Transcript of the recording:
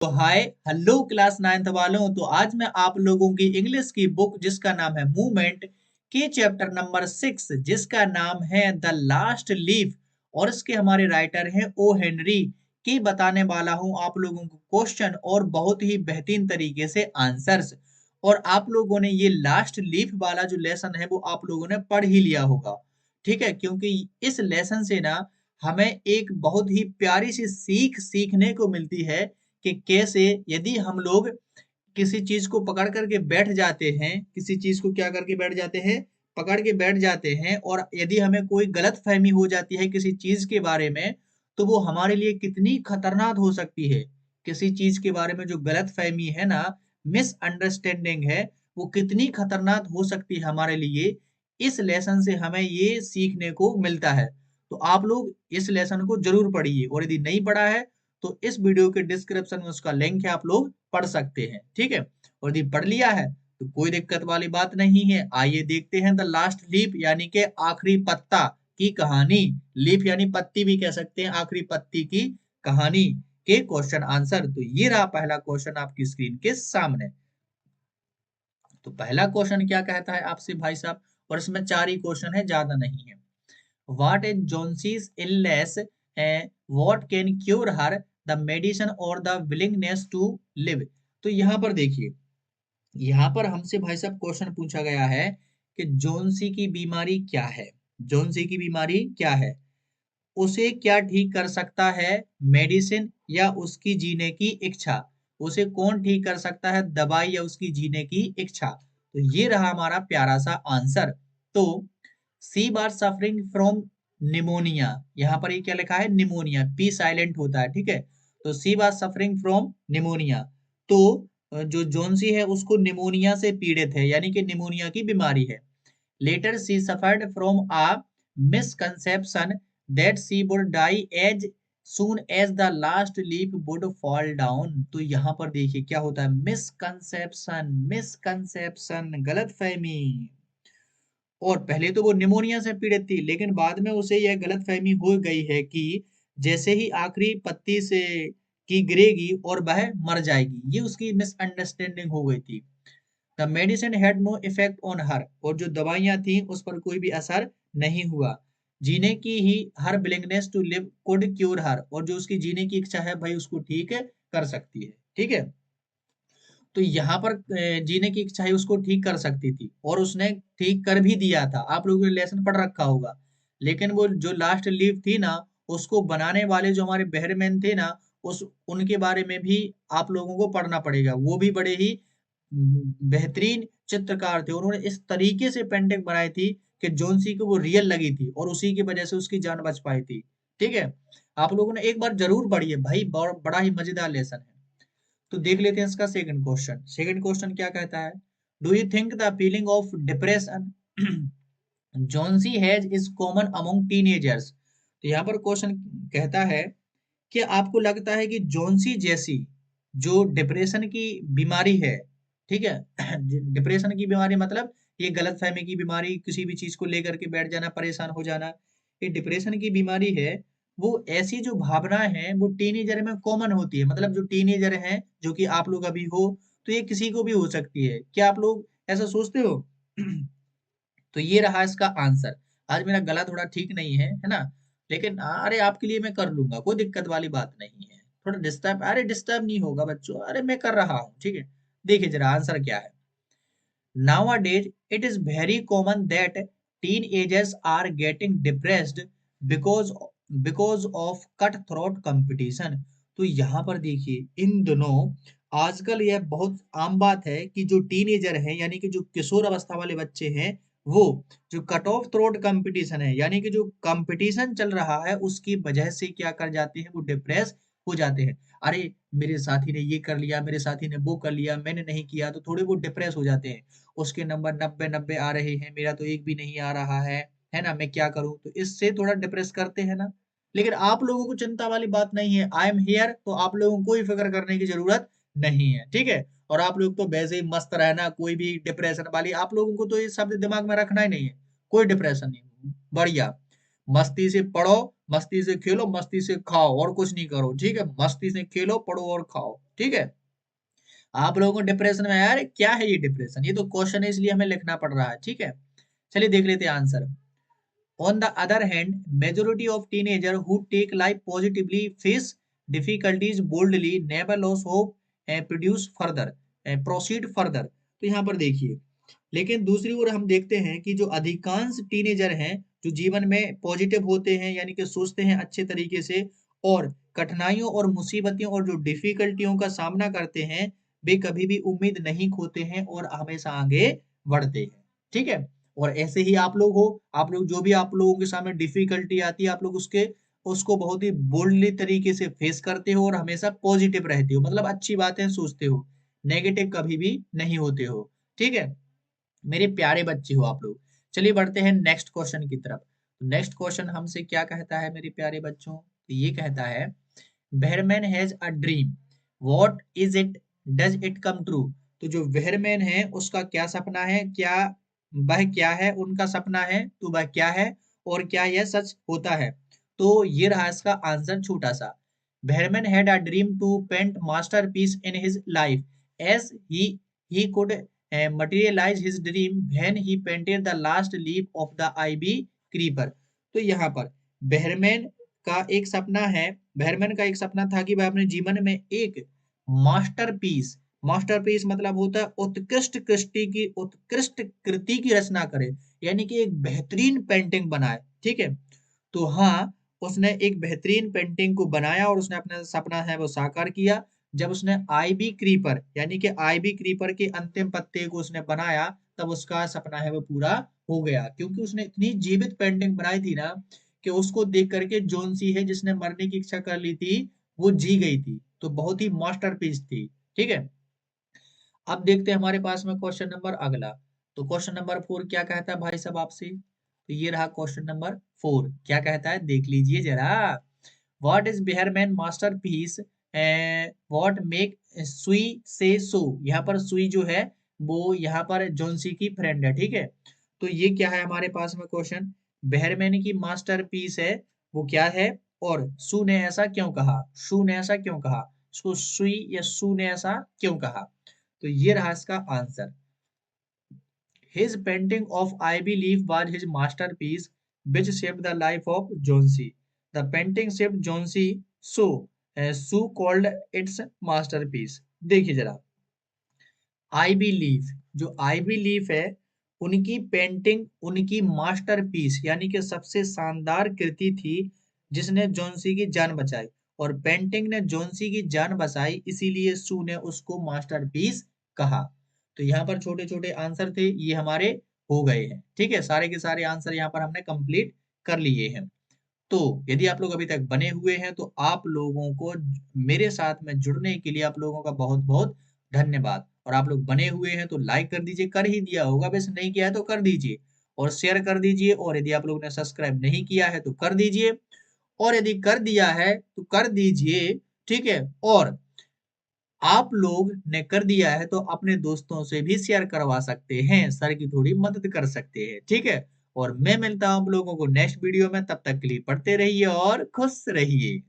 तो hi hello class 9th वालों। तो आज मैं आप लोगों की इंग्लिश की बुक जिसका नाम है मूवमेंट के चैप्टर नंबर 6 जिसका नाम है द लास्ट लीफ और इसके हमारे राइटर हैं ओ हेनरी की बताने वाला हूं आप लोगों को क्वेश्चन और बहुत ही बेहतरीन तरीके से आंसर्स। और आप लोगों ने ये लास्ट लीफ वाला जो लेसन है वो आप लोगों ने पढ़ ही लिया होगा, ठीक है? क्योंकि इस लेसन से ना हमें एक बहुत ही प्यारी सी सीख सीखने को मिलती है कि कैसे यदि हम लोग किसी चीज को पकड़ करके बैठ जाते हैं, किसी चीज को क्या करके बैठ जाते हैं, पकड़ के बैठ जाते हैं, और यदि हमें कोई गलत फहमी हो जाती है किसी चीज के बारे में, तो वो हमारे लिए कितनी खतरनाक हो सकती है। किसी चीज के बारे में जो गलत फहमी है ना, मिसअंडरस्टैंडिंग है, वो कितनी खतरनाक हो सकती है हमारे लिए। इस लेसन से हमें ये सीखने को मिलता है। तो आप लोग इस लेसन को जरूर पढ़िए, और यदि नहीं पढ़ा है तो इस वीडियो के डिस्क्रिप्शन में उसका लिंक है, आप लोग पढ़ सकते हैं, ठीक है? और यदि पढ़ लिया है तो कोई दिक्कत वाली बात नहीं है। आइए देखते हैं द लास्ट लीफ यानी कि आखिरी पत्ता की कहानी। लीफ यानी पत्ती भी कह सकते हैं, आखिरी पत्ती की कहानी के क्वेश्चन आंसर। तो ये रहा पहला क्वेश्चन आपकी स्क्रीन के सामने। तो पहला क्वेश्चन क्या कहता है आपसे भाई साहब, और इसमें 4 ही क्वेश्चन है, ज्यादा नहीं है। What is Johnson's illness? What can cure her? The medicine or the willingness to live? तो यहाँ पर देखिए, यहाँ पर हमसे भाई साहब क्वेश्चन पूछा गया है कि जोन्सी की बीमारी क्या है। जोन्सी की बीमारी क्या है, उसे क्या ठीक कर सकता है, मेडिसिन या उसकी जीने की इच्छा। उसे कौन ठीक कर सकता है, दवाई या उसकी जीने की इच्छा। तो ये रहा हमारा प्यारा सा आंसर। तो सी बार सफरिंग फ्रॉम निमोनिया, यहाँ पर ये क्या लिखा है, निमोनिया, पी साइलेंट होता है, ठीक है? तो सी बार सफरिंग फ्रॉम निमोनिया। तो जो जोन्सी है उसको निमोनिया से पीड़ित है, यानी कि निमोनिया की बीमारी है। Later she suffered from a misconception that she would die as soon as the last leaf would fall down। तो यहाँ पर देखिए क्या होता है, मिसकंसेप्शन, मिसकंसेप्शन गलत फहमी। और पहले तो वो निमोनिया से पीड़ित थी, लेकिन बाद में उसे यह गलत फहमी हो गई है कि जैसे ही आखिरी पत्ती से की गिरेगी और वह मर जाएगी, ये उसकी मिसअंडरस्टैंडिंग हो गई थी। The medicine had no effect on her, और जो दवाइयां थी उस पर कोई भी असर नहीं हुआ। जीने की ही her willingness to live could cure her, और जो उसकी जीने की इच्छा है भाई उसको ठीक कर सकती है, ठीक है? तो यहाँ पर जीने की इच्छा है उसको ठीक कर सकती थी, और उसने ठीक कर भी दिया था। आप लोगों ने लेसन पढ़ रखा होगा। लेकिन वो जो लास्ट लीव थी ना, उसको बनाने वाले जो हमारे बहरमैन थे ना, उस उनके बारे में भी आप लोगों को पढ़ना पड़ेगा। वो भी बड़े ही बेहतरीन चित्रकार थे। उन्होंने इस तरीके से पेंटिंग बनाई थी कि जोन्सी को वो रियल लगी थी, और उसी की वजह से उसकी जान बच पाई थी, ठीक है? आप लोगों ने एक बार जरूर पढ़िए भाई, बड़ा ही मजेदार लेसन है। तो देख लेते हैं इसका सेकंड क्वेश्चन। सेकंड क्वेश्चन क्या कहता है, do you think the feeling of depression Johnsy has is common among teenagers. तो यहाँ पर क्वेश्चन कहता है कि आपको लगता है कि जॉन्सी जैसी जो डिप्रेशन की बीमारी है, ठीक है? डिप्रेशन की बीमारी मतलब ये गलतफहमी की बीमारी, किसी भी चीज को लेकर के बैठ जाना, परेशान हो जाना, ये डिप्रेशन की बीमारी है। वो ऐसी जो भावनाएं हैं वो टीनेजर में कॉमन होती है, मतलब जो टीनेजर हैं, जो कि आप लोग अभी हो, तो ये किसी को भी हो सकती है। क्या आप लोग ऐसा सोचते हो? तो ये रहा इसका आंसर। आज मेरा गला थोड़ा ठीक नहीं है ना? लेकिन अरे आपके लिए मैं कर लूंगा, कोई दिक्कत वाली बात नहीं है। थोड़ा डिस्टर्ब, अरे डिस्टर्ब नहीं होगा बच्चों, अरे मैं कर रहा हूँ, ठीक है? देखिए जरा आंसर क्या है। Nowadays, it is very common that teenagers are getting depressed because because of cutthroat competition। तो यहाँ पर देखिए इन दिनों आजकल यह बहुत आम बात है कि जो टीनेजर हैं, यानी कि जो किशोर अवस्था वाले बच्चे हैं, वो जो कट ऑफ थ्रोट कंपटीशन है, यानी कि जो कंपटीशन चल रहा है, उसकी वजह से क्या कर जाते हैं, वो डिप्रेस हो जाते हैं। अरे मेरे साथी ने ये कर लिया, मेरे साथी ने वो कर लिया, मैंने नहीं किया, तो थोड़े वो डिप्रेस हो जाते हैं। उसके नंबर 90-90 आ रहे हैं, मेरा तो एक भी नहीं आ रहा है ना? मैं क्या करूं? तो इससे थोड़ा डिप्रेस करते हैं ना। लेकिन आप लोगों को चिंता वाली बात नहीं है, आई एम हियर, तो आप लोगों को कोई फिक्र करने की जरूरत नहीं है, ठीक है? और आप लोग तो वैसे ही मस्त रहना, कोई भी डिप्रेशन वाली आप लोगों को तो ये शब्द दिमाग में रखना ही नहीं है। कोई डिप्रेशन नहीं, बढ़िया, मस्ती से पढ़ो, मस्ती से खेलो, मस्ती से खाओ और कुछ नहीं करो, ठीक है। मस्ती से खेलो, पढ़ो और खाओ, ठीक है। आप लोगों को डिप्रेशन में यार क्या है ये डिप्रेशन, ये तो क्वेश्चन है इसलिए हमें लिखना पड़ रहा है, ठीक है। चलिए देख लेते हैं answer. On the other hand, majority of teenagers who take life positively face difficulties boldly, never lose hope, produce further, proceed further। तो यहाँ पर देखिए, लेकिन दूसरी ओर हम देखते हैं कि जो अधिकांश टीनेजर हैं जो जीवन में पॉजिटिव होते हैं यानी कि सोचते हैं अच्छे तरीके से और कठिनाइयों और मुसीबतों और जो डिफिकल्टियों का सामना करते हैं, वे कभी भी उम्मीद नहीं खोते हैं और हमेशा आगे बढ़ते हैं, ठीक है। और ऐसे ही आप लोग हो, आप लोग जो भी आप लोगों के सामने डिफिकल्टी आती है, आप लोग उसको बहुत ही बोल्डली तरीके से फेस करते हो और हमेशा पॉजिटिव रहते हो, मतलब अच्छी बातें सोचते हो, नेगेटिव कभी भी नहीं होते हो, ठीक है। मेरे प्यारे बच्चे हो आप लोग। चलिए बढ़ते हैं नेक्स्ट क्वेश्चन की तरफ। नेक्स्ट क्वेश्चन हमसे क्या कहता है मेरे प्यारे बच्चों, तो ये कहता है Behrman has a dream, what is it, does it come true. तो जो वेहरमैन है उसका क्या सपना है, क्या वह क्या है, उनका सपना है तो वह क्या है और क्या यह सच होता है। तो ये रहा इसका आंसर छोटा सा। Behrman had a dream to paint masterpiece in his life as he could materialize his dream when he painted the last leaf of the ivy creeper। तो यहाँ पर बेहरमैन का एक सपना है, बेहरमैन का एक सपना था कि वह अपने जीवन में एक मास्टरपीस, मास्टरपीस मतलब होता है उत्कृष्ट कृष्टि की, उत्कृष्ट कृति की रचना करे, यानी कि एक बेहतरीन पेंटिंग बनाए, ठीक है। तो हाँ, उसने एक बेहतरीन पेंटिंग को बनाया और उसने अपना सपना है वो साकार किया जब उसने आईबी क्रीपर यानी कि आईबी क्रीपर के अंतिम पत्ते को उसने बनाया, तब उसका सपना है वो पूरा हो गया, क्योंकि उसने इतनी जीवित पेंटिंग बनाई थी ना कि उसको देख करके जोनसी है जिसने मरने की इच्छा कर ली थी वो जी गई थी, तो बहुत ही मास्टरपीस थी, ठीक है। अब देखते हैं हमारे पास में क्वेश्चन नंबर अगला। तो क्वेश्चन नंबर 4 क्या कहता है भाई साहब आपसे, तो ये रहा क्वेश्चन नंबर 4 क्या कहता है, देख लीजिए जरा। What is Behrman masterpiece, what make Sue से सो। यहाँ पर सुई जो है वो यहाँ पर जोंसी की फ्रेंड है, ठीक है। तो ये क्या है हमारे पास में क्वेश्चन, बेहरमैन की मास्टरपीस है वो क्या है और सू ने ऐसा क्यों कहा, शू ने ऐसा क्यों कहा, उसको सुई या सू ने ऐसा क्यों कहा। तो ये रहा इसका answer. His painting of Ivy Leaf was his masterpiece, which shaped the life of Jonesy. The painting shaped Jonesy so, Sue called its masterpiece। देखिए जरा, आईबी लीफ, जो आईबी लीफ है उनकी पेंटिंग उनकी मास्टरपीस यानी कि सबसे शानदार कृति थी जिसने जोन्सी की जान बचाई, और पेंटिंग ने जोन्सी की जान बचाई इसीलिए सू ने उसको मास्टरपीस कहा। तो यहाँ पर छोटे छोटे आंसर थे ये हमारे हो गए हैं, ठीक है। सारे के सारे आंसर यहाँ पर हमने कंप्लीट कर लिए हैं। तो यदि आप लोग अभी तक बने हुए हैं तो आप लोगों को मेरे साथ में जुड़ने के लिए आप लोगों का बहुत बहुत धन्यवाद। और आप लोग बने हुए हैं तो लाइक कर दीजिए, कर ही दिया होगा, वैसे नहीं किया है तो कर दीजिए, और शेयर कर दीजिए, और यदि आप लोगों ने सब्सक्राइब नहीं किया है तो कर दीजिए, और यदि कर दिया है तो कर दीजिए, ठीक है। और आप लोग ने कर दिया है तो अपने दोस्तों से भी शेयर करवा सकते हैं, सर की थोड़ी मदद कर सकते हैं, ठीक है। और मैं मिलता हूं आप लोगों को नेक्स्ट वीडियो में, तब तक के लिए पढ़ते रहिए और खुश रहिए।